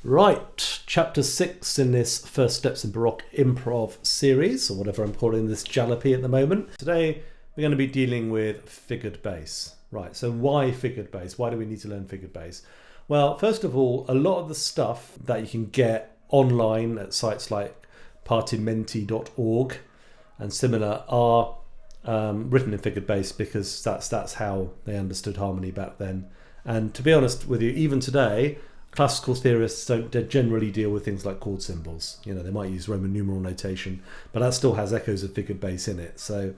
Right, chapter 6 in this First Steps in Baroque improv series, or whatever I'm calling this jalopy at the moment. Today we're going to be dealing with figured bass. Right, so why figured bass? Why do we need to learn figured bass? Well, first of all, a lot of the stuff that you can get online at sites like partimenti.org and similar are written in figured bass because that's how they understood harmony back then. And to be honest with you, even today, classical theorists don't generally deal with things like chord symbols. You know, they might use Roman numeral notation, but that still has echoes of figured bass in it. So,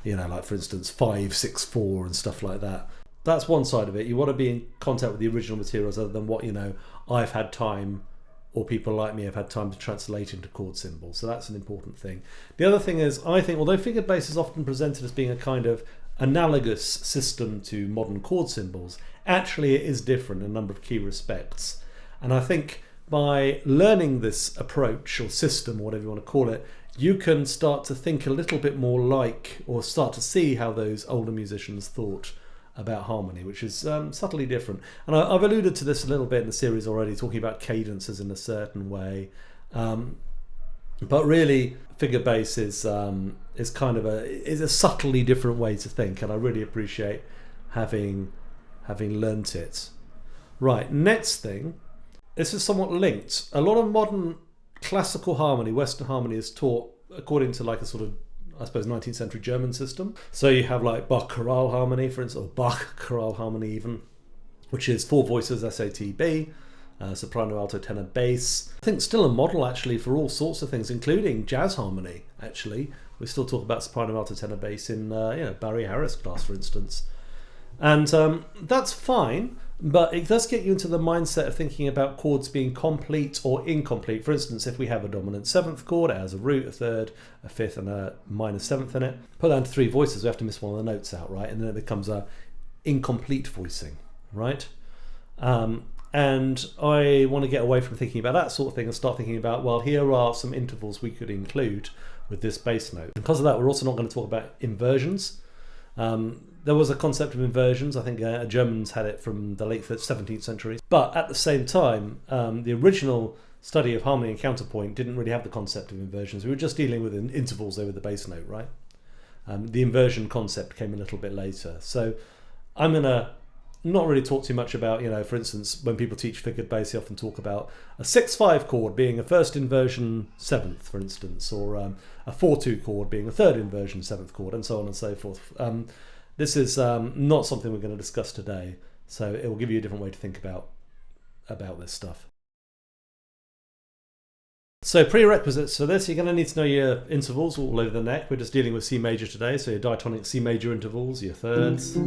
you know, like for instance, 5, 6, 4 and stuff like that. That's one side of it. You want to be in contact with the original materials other than what, you know, I've had time or people like me have had time to translate into chord symbols. So that's an important thing. The other thing is, I think, although figured bass is often presented as being a kind of analogous system to modern chord symbols, actually it is different in a number of key respects. And I think by learning this approach or system, or whatever you want to call it, you can start to think a little bit more like, or start to see how those older musicians thought about harmony, which is subtly different. And I've alluded to this a little bit in the series already, talking about cadences in a certain way. But really, figure bass is kind of a subtly different way to think, and I really appreciate having learnt it. Right, next thing, this is somewhat linked. A lot of modern classical harmony, Western harmony, is taught according to like a sort of, I suppose, 19th century German system. So you have like Bach chorale harmony, for instance, or Bach chorale harmony even, which is 4 voices, SAT-B, soprano, alto, tenor, bass. I think still a model actually for all sorts of things, including jazz harmony. Actually, we still talk about soprano, alto, tenor, bass in Barry Harris class, for instance, and that's fine. But it does get you into the mindset of thinking about chords being complete or incomplete. For instance, if we have a dominant 7th chord, it has a root, a 3rd, a 5th, and a minor 7th in it. Put that into 3 voices, we have to miss one of the notes out, right? And then it becomes a incomplete voicing, right? And I want to get away from thinking about that sort of thing and start thinking about, well, here are some intervals we could include with this bass note. Because of that, we're also not going to talk about inversions. There was a concept of inversions. I think Germans had it from the late 17th century. But at the same time, the original study of harmony and counterpoint didn't really have the concept of inversions. We were just dealing with intervals over the bass note, right? The inversion concept came a little bit later. So I'm going to not really talk too much about, you know, for instance, when people teach figured bass, they often talk about a 6-5 chord being a first inversion 7th, for instance, or a 4-2 chord being a third inversion 7th chord, and so on and so forth. This is not something we're going to discuss today, so it will give you a different way to think about this stuff. So prerequisites for this, you're going to need to know your intervals all over the neck. We're just dealing with C major today, so your diatonic C major intervals, your thirds,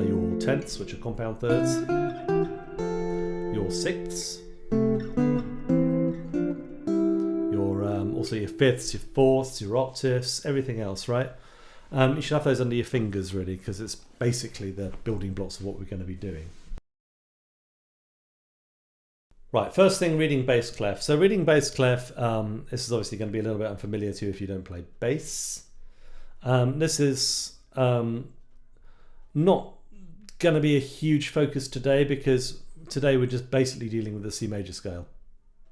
your tenths, which are compound thirds, your sixths, your also your fifths, your fourths, your octaves, everything else, right? You should have those under your fingers, really, because it's basically the building blocks of what we're going to be doing. Right, first thing, reading bass clef. So reading bass clef, this is obviously going to be a little bit unfamiliar to you if you don't play bass. This is not going to be a huge focus today because today we're just basically dealing with the C major scale,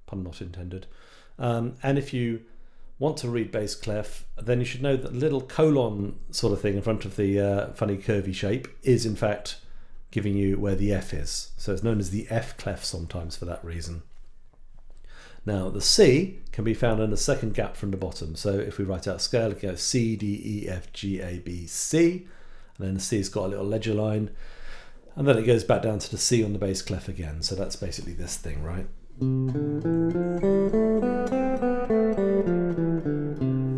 pun not intended. And if you want to read bass clef, then you should know that the little colon sort of thing in front of the funny curvy shape is in fact giving you where the F is. So it's known as the F clef sometimes for that reason. Now the C can be found in the second gap from the bottom. So if we write out a scale, it goes C, D, E, F, G, A, B, C. And then the C's got a little ledger line. And then it goes back down to the C on the bass clef again. So that's basically this thing, right?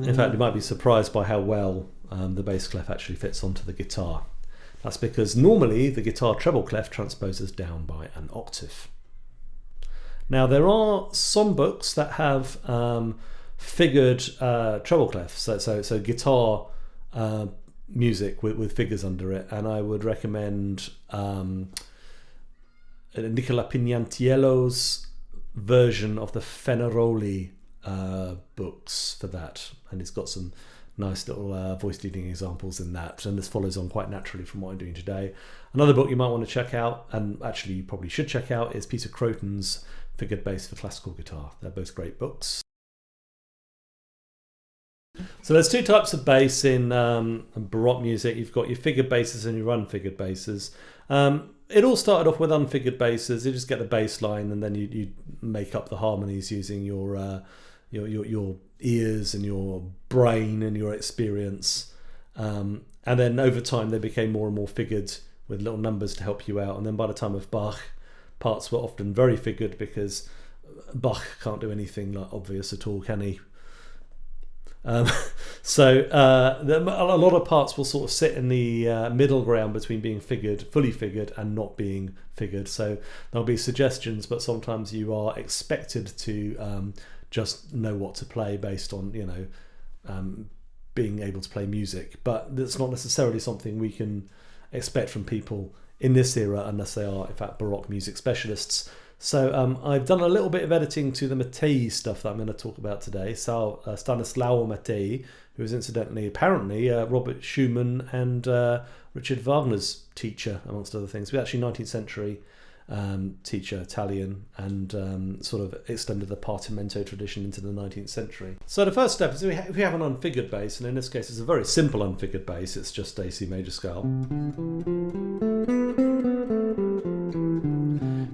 In fact, you might be surprised by how well the bass clef actually fits onto the guitar. That's because normally the guitar treble clef transposes down by an octave. Now there are some books that have figured treble clef, so guitar music with figures under it, and I would recommend Nicola Pignantiello's version of the Fenaroli books for that, and it's got some nice little voice leading examples in that, and this follows on quite naturally from what I'm doing today. Another book you might want to check out, and actually you probably should check out, is Peter Croton's Figured Bass for Classical Guitar. They're both great books. So there's two types of bass in Baroque music. You've got your figured basses and your unfigured basses. It all started off with unfigured basses. You just get the bass line, and then you make up the harmonies using your ears and your brain and your experience. And then over time they became more and more figured with little numbers to help you out. And then by the time of Bach, parts were often very figured, because Bach can't do anything like obvious at all, can he? So a lot of parts will sort of sit in the middle ground between being figured, fully figured, and not being figured. So there'll be suggestions, but sometimes you are expected to just know what to play based on, you know, being able to play music. But that's not necessarily something we can expect from people in this era, unless they are in fact Baroque music specialists. So I've done a little bit of editing to the Mattei stuff that I'm going to talk about today. So Stanislao Mattei, who is incidentally, apparently, Robert Schumann and Richard Wagner's teacher, amongst other things. We're actually 19th century teacher, Italian, and sort of extended the partimento tradition into the 19th century. So the first step is if we have an unfigured bass, and in this case it's a very simple unfigured bass, it's just A C major scale.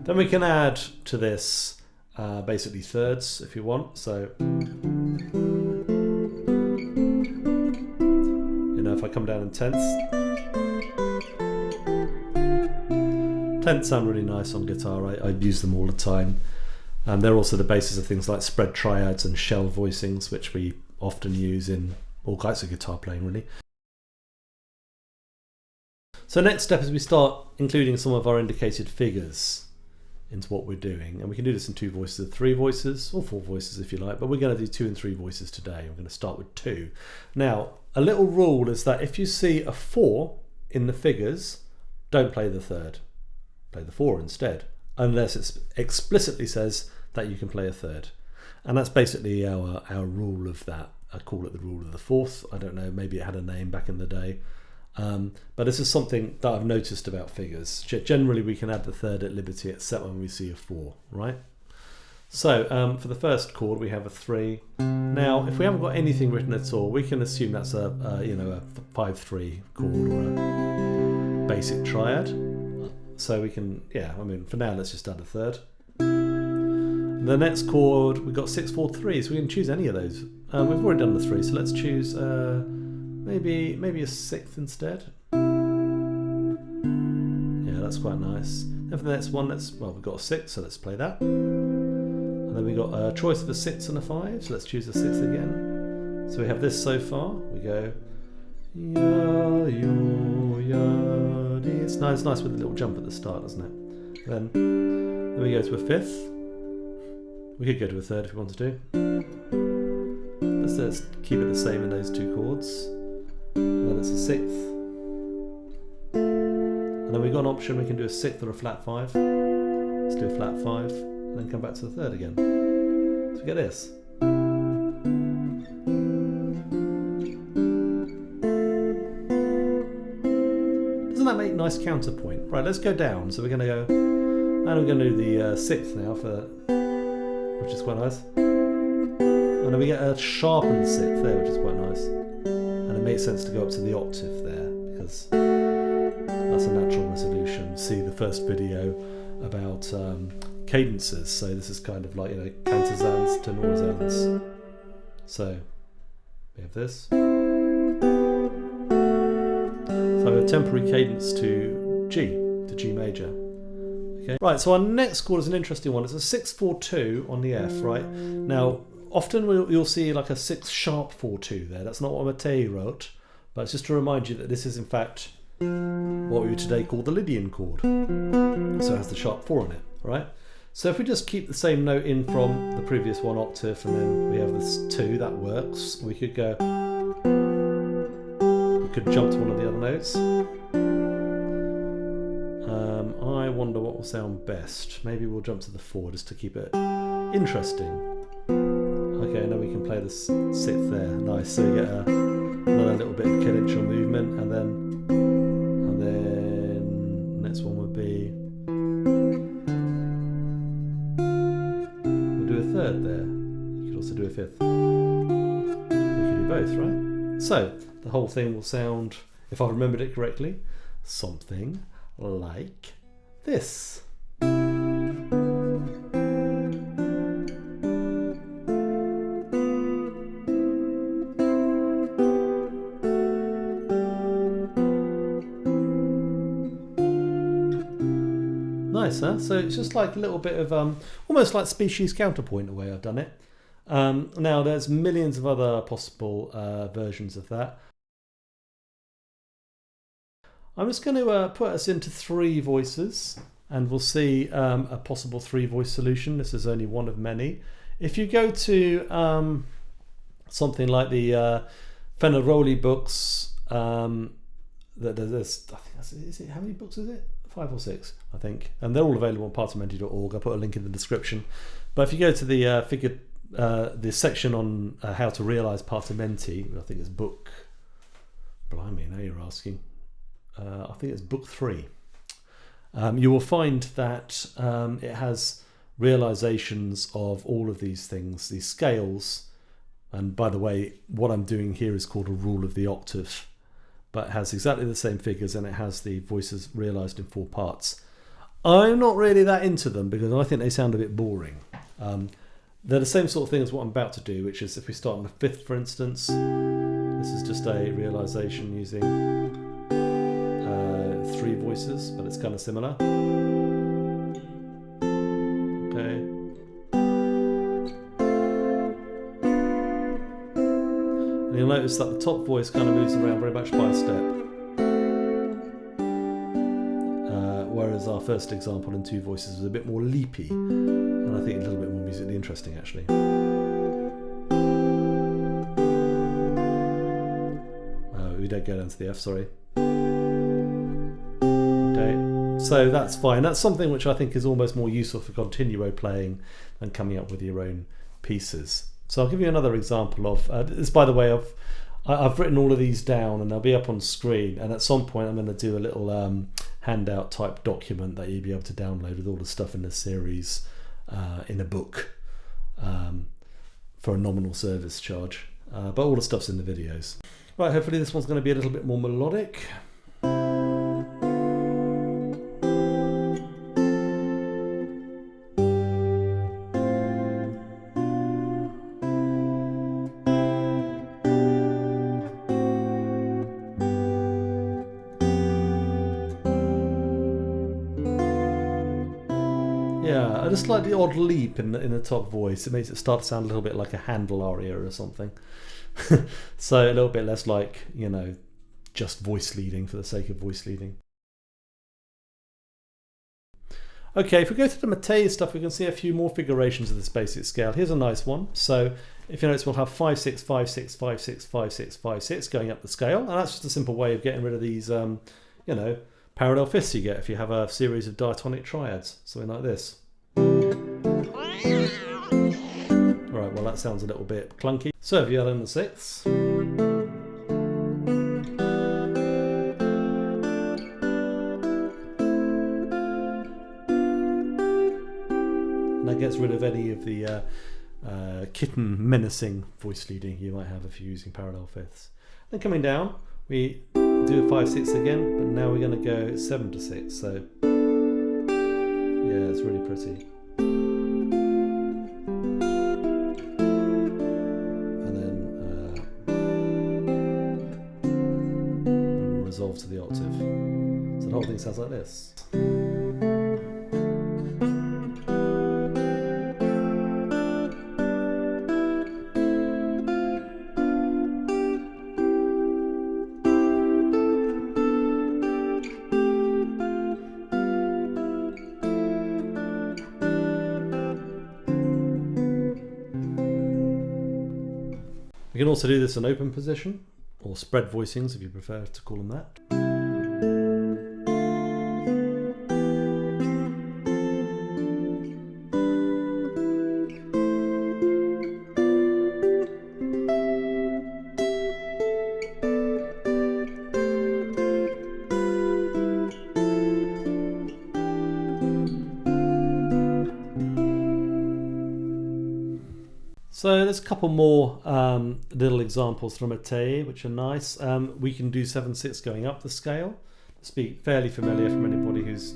Then we can add to this basically thirds if you want. So, you know, if I come down in tenths. Tenths sound really nice on guitar. I use them all the time. They're also the basis of things like spread triads and shell voicings, which we often use in all kinds of guitar playing, really. So next step is we start including some of our indicated figures into what we're doing, and we can do this in 2 voices or 3 voices, or 4 voices if you like, but we're going to do 2 and 3 voices today. We're going to start with 2. Now, a little rule is that if you see a 4 in the figures, don't play the third. Play the 4 instead, unless it explicitly says that you can play a third. And that's basically our rule of that. I call it the rule of the fourth. I don't know, maybe it had a name back in the day. But this is something that I've noticed about figures. Generally we can add the third at liberty, except when we see a 4, right? So for the first chord we have a 3. Now if we haven't got anything written at all, we can assume that's a 5-3 chord, or a basic triad. So we can, yeah, I mean, for now let's just add a third. The next chord we've got 6-4-3, so we can choose any of those. We've already done the 3, so let's choose maybe a 6th instead. Yeah, that's quite nice. And for the next one, we've got a 6, so let's play that. And then we've got a choice of a 6 and a 5, so let's choose a 6 again. So we have this so far. We go ya, yo, ya, dee. It's nice with a little jump at the start, doesn't it? Then we go to a 5th. We could go to a 3rd if we wanted to. Let's keep it the same in those 2 chords. And then it's a 6th. And then we've got an option, we can do a 6th or a flat 5. Let's do a flat 5, and then come back to the 3rd again. So we get this. Doesn't that make nice counterpoint? Right, let's go down. So we're going to go, and we're going to do the 6th now, which is quite nice. And then we get a sharpened 6th there, which is quite nice. And it makes sense to go up to the octave there, because that's a natural resolution. See the first video about cadences, so this is kind of like, you know, cantizans, tenorzans. So we have this. So a temporary cadence to G major. Okay. Right, so our next chord is an interesting one. It's a 6-4-2 on the F, right? Now, often you'll see like a 6 sharp 4-2 there. That's not what Mattei wrote, but it's just to remind you that this is in fact what we would today call the Lydian chord. So it has the sharp 4 on it, right? So if we just keep the same note in from the previous 1 octave, and then we have this 2, that works. We could go, we could jump to one of the other notes. I wonder what will sound best. Maybe we'll jump to the 4 just to keep it interesting. Okay, now we can play the 6th there. Nice. So you get a another little bit of kinetic movement, and then next one would be, we'll do a third there. You could also do a fifth. We could do both, right? So the whole thing will sound, if I remembered it correctly, something like this. Nice, huh? So it's just like a little bit of almost like species counterpoint the way I've done it. Now there's millions of other possible versions of that. I'm just going to put us into 3 voices, and we'll see a possible 3-voice solution. This is only one of many. If you go to something like the Fenaroli books, there's, I think is it, how many books is it? 5 or 6, I think, and they're all available on partimenti.org. I'll put a link in the description. But if you go to the figured, the section on how to realise partimenti, I think it's book. Blimey, now you're asking. I think it's book 3. You will find that it has realizations of all of these things, these scales. And by the way, what I'm doing here is called a rule of the octave, but it has exactly the same figures, and it has the voices realized in 4 parts. I'm not really that into them because I think they sound a bit boring. They're the same sort of thing as what I'm about to do, which is if we start on the 5th, for instance, this is just a realization using 3 voices, but it's kind of similar. Okay. And you'll notice that the top voice kind of moves around very much by step. Whereas our first example in 2 voices was a bit more leapy, and I think a little bit more musically interesting actually. We don't go down to the F, sorry. Okay, so that's fine. That's something which I think is almost more useful for continuo playing than coming up with your own pieces. So I'll give you another example of this. By the way, I've written all of these down, and they'll be up on screen. And at some point, I'm going to do a little handout type document that you'll be able to download with all the stuff in this series in a book for a nominal service charge. But all the stuff's in the videos. Right, hopefully this one's going to be a little bit more melodic. Yeah, I just like the odd leap in the top voice. It makes it start to sound a little bit like a Handel aria or something. So a little bit less like, you know, just voice leading for the sake of voice leading. Okay, if we go to the Mattei stuff, we can see a few more figurations of this basic scale. Here's a nice one. So if you notice, we'll have 5, 6, 5, 6, 5, 6, 5, 6, 5, 6 going up the scale. And that's just a simple way of getting rid of these, you know, parallel fifths you get if you have a series of diatonic triads, something like this. Alright, well that sounds a little bit clunky. So if you add in the 6th, and that gets rid of any of the kitten menacing voice leading you might have if you're using parallel fifths. Then coming down, we do a 5, 6 again, but now we're going to go 7 to 6. So yeah, it's really pretty. And then we'll resolve to the octave. So the whole thing sounds like this. We can also do this in open position, or spread voicings if you prefer to call them that. So there's a couple more little examples from Matei, which are nice. We can do 7/6 going up the scale. It's be fairly familiar from anybody who's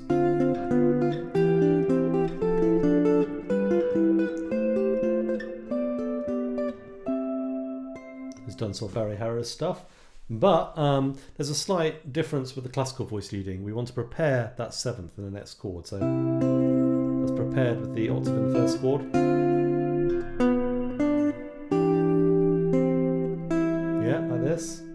done Solfari Harris stuff. But there's a slight difference with the classical voice leading. We want to prepare that seventh in the next chord. So that's prepared with the octave in the first chord. Yeah, like this. In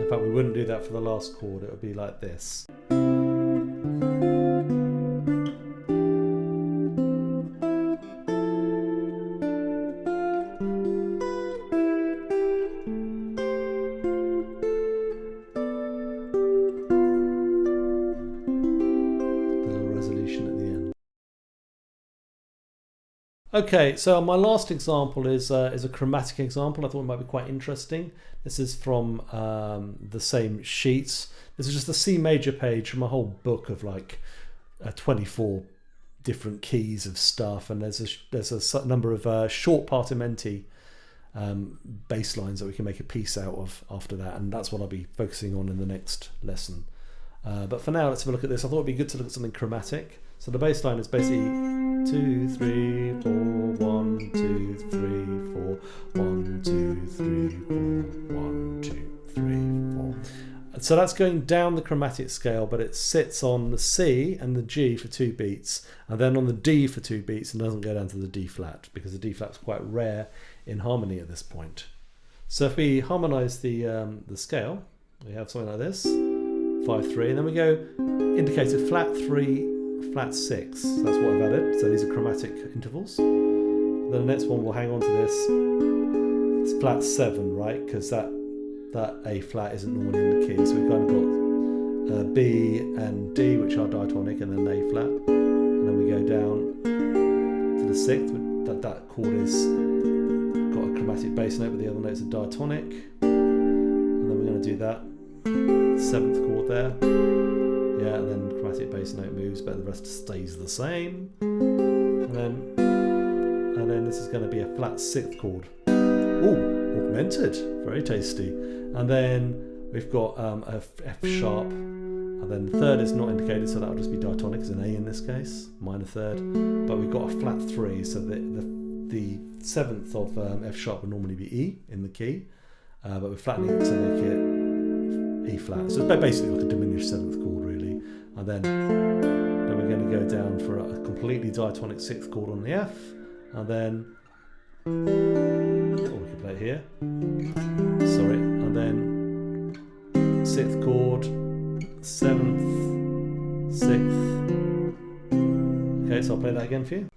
fact, we wouldn't do that for the last chord. It would be like this. Okay, so my last example is a chromatic example. I thought it might be quite interesting. This is from the same sheets. This is just the C major page from a whole book of like 24 different keys of stuff, and there's a number of short partimenti bass lines that we can make a piece out of after that, and that's what I'll be focusing on in the next lesson. But for now, let's have a look at this. I thought it'd be good to look at something chromatic. So the bass line is basically 2, 3, 4, 1, 2, 3, 4, 1, 2, 3, 4, 1, 2, 3, 4. So that's going down the chromatic scale, but it sits on the C and the G for 2 beats, and then on the D for 2 beats, and doesn't go down to the D flat, because the D flat's quite rare in harmony at this point. So if we harmonize the scale, we have something like this, 5, 3, and then we go indicated flat 3, flat 6. So that's what I've added. So these are chromatic intervals. Then the next one will hang on to this. It's flat 7, right? Because that A flat isn't normally in the key. So we've kind of got B and D, which are diatonic, and then A flat. And then we go down to the 6th. That chord is got a chromatic bass note, but the other notes are diatonic. And then we're going to do that 7th chord there. Yeah, and then chromatic bass note moves, but the rest stays the same. And then this is going to be a flat 6th chord. Ooh, augmented, very tasty. And then we've got a F sharp, and then the 3rd is not indicated, so that'll just be diatonic, it's an A in this case, minor 3rd. But we've got a flat 3, so the 7th of F sharp would normally be E in the key, but we're flattening it to make it E flat. So it's basically like a diminished 7th chord, really. And then we're going to go down for a completely diatonic 6th chord on the F, and then we can play it here. Sorry, and then 6th chord, 7th, 6th. Okay, so I'll play that again for you.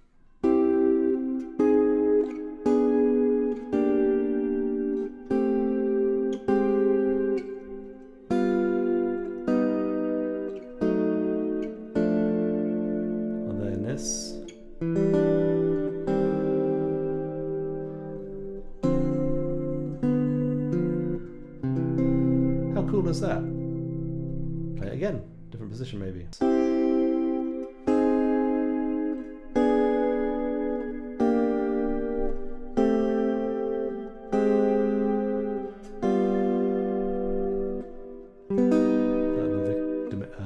How cool is that? Play it again, different position maybe.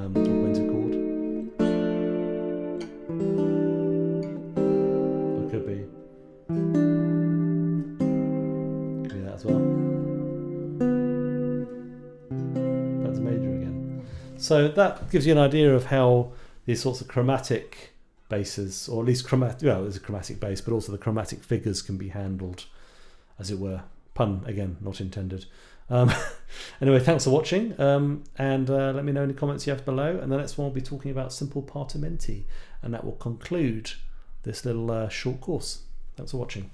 Augmented chord. Or could be that as well. That's major again. So that gives you an idea of how these sorts of chromatic basses, or at least chromatic, well, there's a chromatic bass, but also the chromatic figures can be handled, as it were. Pun again, not intended. Anyway, thanks for watching, and let me know any comments you have below, and the next one we'll be talking about simple partimenti, and that will conclude this little short course. Thanks for watching.